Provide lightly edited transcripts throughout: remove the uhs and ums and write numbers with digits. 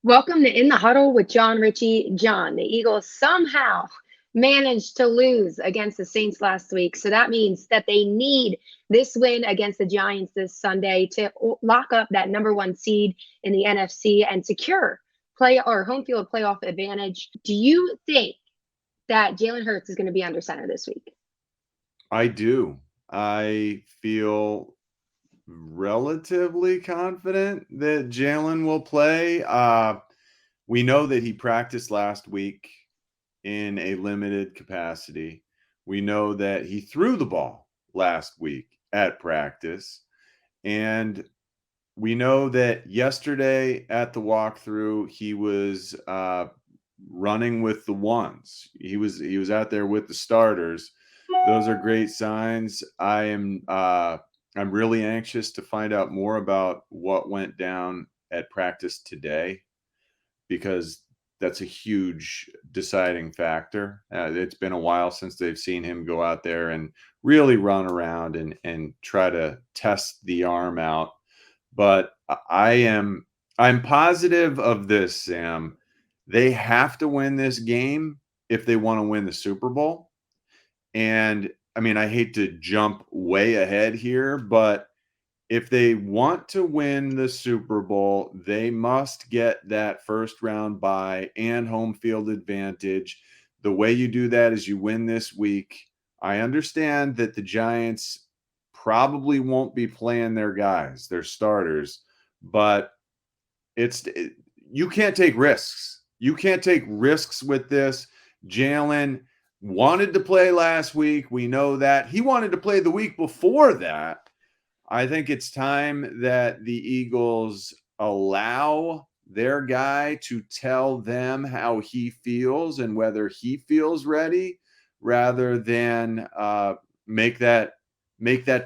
Welcome to In the Huddle with Jon Ritchie. John, the Eagles somehow managed to lose against the Saints last week. So that means that they need this win against the Giants this Sunday to lock up that number one seed in the NFC and secure play or home field playoff advantage. Do you think that Jalen Hurts is going to be under center this week? I do. I feel relatively confident that Jalen will play. We know that he practiced last week in a limited capacity. We know that he threw the ball last week at practice. And we know that yesterday at the walkthrough, he was running with the ones. He was out there with the starters. Those are great signs. I'm really anxious to find out more about what went down at practice today because that's a huge deciding factor. It's been a while since they've seen him go out there and really run around and try to test the arm out. But I'm positive of this, Sam. They have to win this game if they want to win the Super Bowl. And I mean, I hate to jump way ahead here, but if they want to win the Super Bowl, they must get that first round bye and home field advantage. The way you do that is you win this week. I understand that the Giants probably won't be playing their guys, their starters, but you can't take risks. You can't take risks with this. Jalen wanted to play last week. We know that. He wanted to play the week before that. I think it's time that the Eagles allow their guy to tell them how he feels and whether he feels ready rather than make that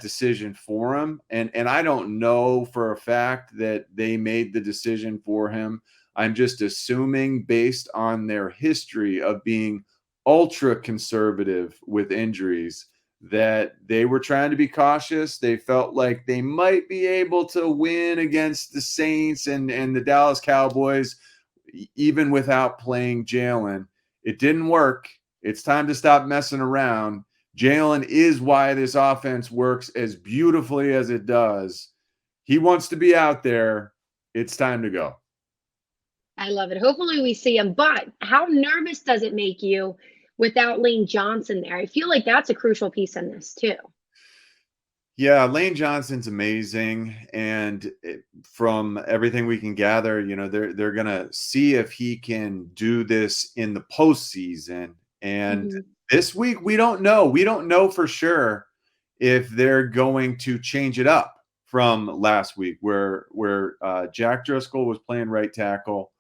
decision for him. And I don't know for a fact that they made the decision for him. I'm just assuming based on their history of being ultra conservative with injuries that they were trying to be cautious. They felt like they might be able to win against the Saints and the Dallas Cowboys even without playing Jalen. It didn't work. It's time to stop messing around. Jalen is why this offense works as beautifully as it does. He wants to be out there. It's time to go. I love it. Hopefully we see him. But how nervous does it make you without Lane Johnson there? I feel like that's a crucial piece in this too. Yeah, Lane Johnson's amazing, and from everything we can gather, they're gonna see if he can do this in the postseason. And Mhm. this week, we don't know. We don't know for sure if they're going to change it up from last week, where Jack Driscoll was playing right tackle.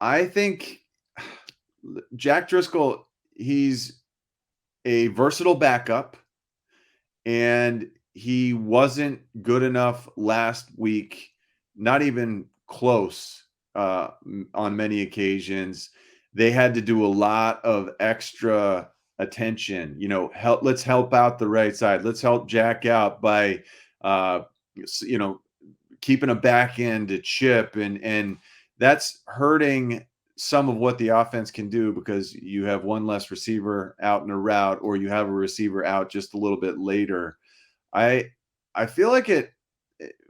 I think Jack Driscoll, he's a versatile backup and he wasn't good enough last week, not even close on many occasions. They had to do a lot of extra attention. Let's help out the right side. Let's help Jack out by, uh, you know, keeping a back end to chip, and that's hurting some of what the offense can do because you have one less receiver out in a route or you have a receiver out just a little bit later. I I feel like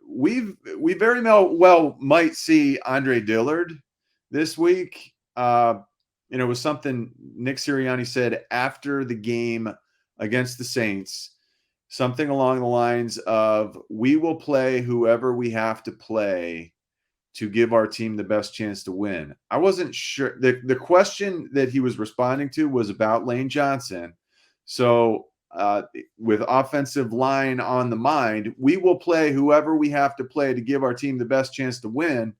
we very well might see Andre Dillard this week. It was something Nick Sirianni said after the game against the Saints, something along the lines of, "We will play whoever we have to play to give our team the best chance to win." I wasn't sure. The question that he was responding to was about Lane Johnson. So, with offensive line on the mind, we will play whoever we have to play to give our team the best chance to win.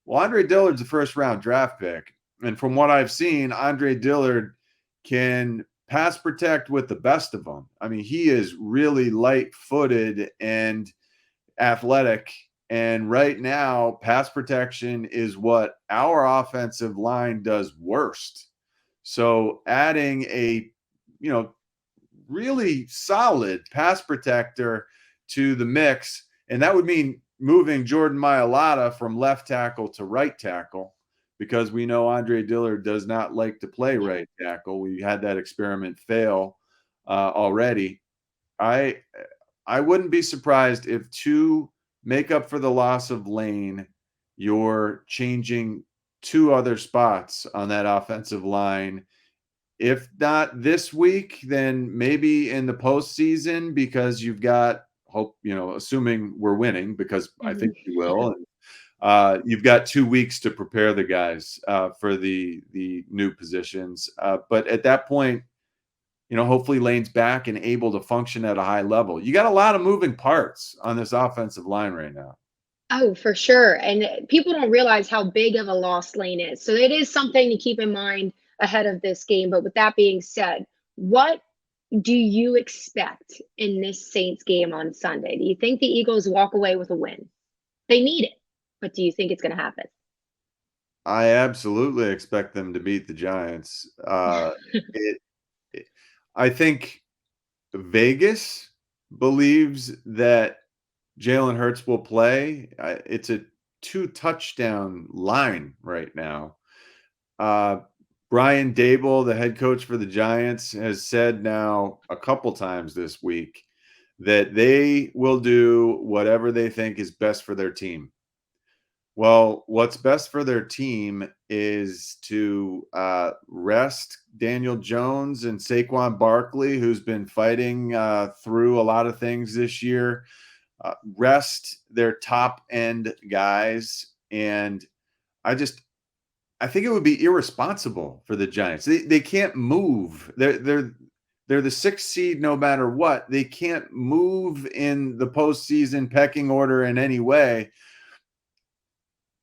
Well, Andre Dillard's a first round draft pick. And from what I've seen, Andre Dillard can pass protect with the best of them. I mean, he is really light footed and athletic. And right now, pass protection is what our offensive line does worst. So adding a, you know, really solid pass protector to the mix, and that would mean moving Jordan Mailata from left tackle to right tackle because we know Andre Dillard does not like to play right tackle. We had that experiment fail already. I I wouldn't be surprised if to make up for the loss of Lane, you're changing two other spots on that offensive line. If not this week, then maybe in the postseason because you've got hope, assuming we're winning, because I think we will. And, you've got 2 weeks to prepare the guys for the new positions. But at that point, hopefully Lane's back and able to function at a high level. You got a lot of moving parts on this offensive line right now. Oh, for sure. And people don't realize how big of a loss Lane is. So it is something to keep in mind ahead of this game. But with that being said, what do you expect in this Saints game on Sunday? Do you think the Eagles walk away with a win? They need it, but do you think it's going to happen? I absolutely expect them to beat the Giants. It, it, I think Vegas believes that Jalen Hurts will play. It's a 2 touchdown line right now. Brian Dable, the head coach for the Giants, has said now a couple times this week that they will do whatever they think is best for their team. Well, what's best for their team is to rest Daniel Jones and Saquon Barkley, who's been fighting through a lot of things this year. Rest their top end guys, and I think it would be irresponsible for the Giants. They can't move. They're the 6th seed no matter what. They can't move in the postseason pecking order in any way.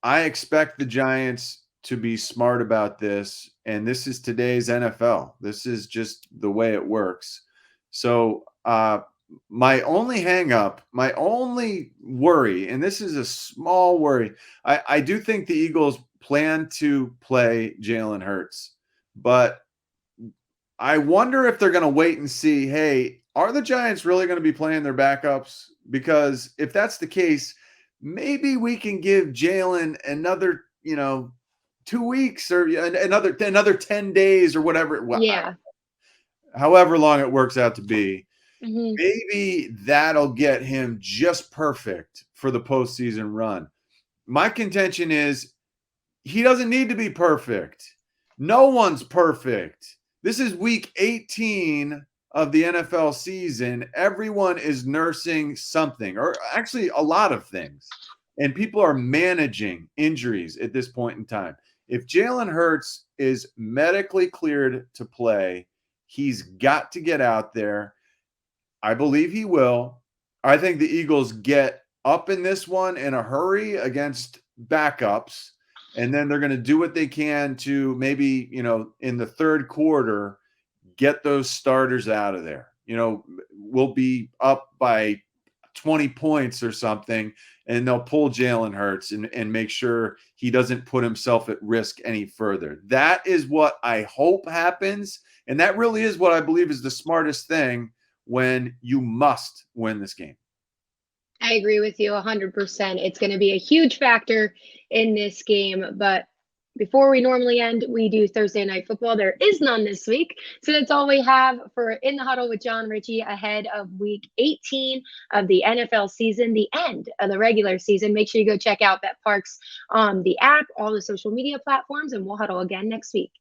I expect the Giants to be smart about this, and this is today's NFL. This is just the way it works. So my only my only worry, and this is a small worry, I do think the Eagles plan to play Jalen Hurts, but I wonder if they're going to wait and see, hey, are the Giants really going to be playing their backups? Because if that's the case, maybe we can give Jalen another, 2 weeks or another 10 days or whatever. Yeah. However long it works out to be. Mm-hmm. Maybe that'll get him just perfect for the postseason run. My contention is he doesn't need to be perfect. No one's perfect. This is week 18 of the NFL season. Everyone is nursing something, or actually a lot of things. And people are managing injuries at this point in time. If Jalen Hurts is medically cleared to play, he's got to get out there. I believe he will. I think the Eagles get up in this one in a hurry against backups, and then they're going to do what they can to maybe, in the third quarter, get those starters out of there. We'll be up by 20 points or something, and they'll pull Jalen Hurts and make sure he doesn't put himself at risk any further. That is what I hope happens, and that really is what I believe is the smartest thing when you must win this game. I agree with you 100%. It's going to be a huge factor in this game. But before we normally end, we do Thursday Night Football. There is none this week. So that's all we have for In the Huddle with Jon Ritchie ahead of week 18 of the NFL season, the end of the regular season. Make sure you go check out Bet Parks on the app, all the social media platforms, and we'll huddle again next week.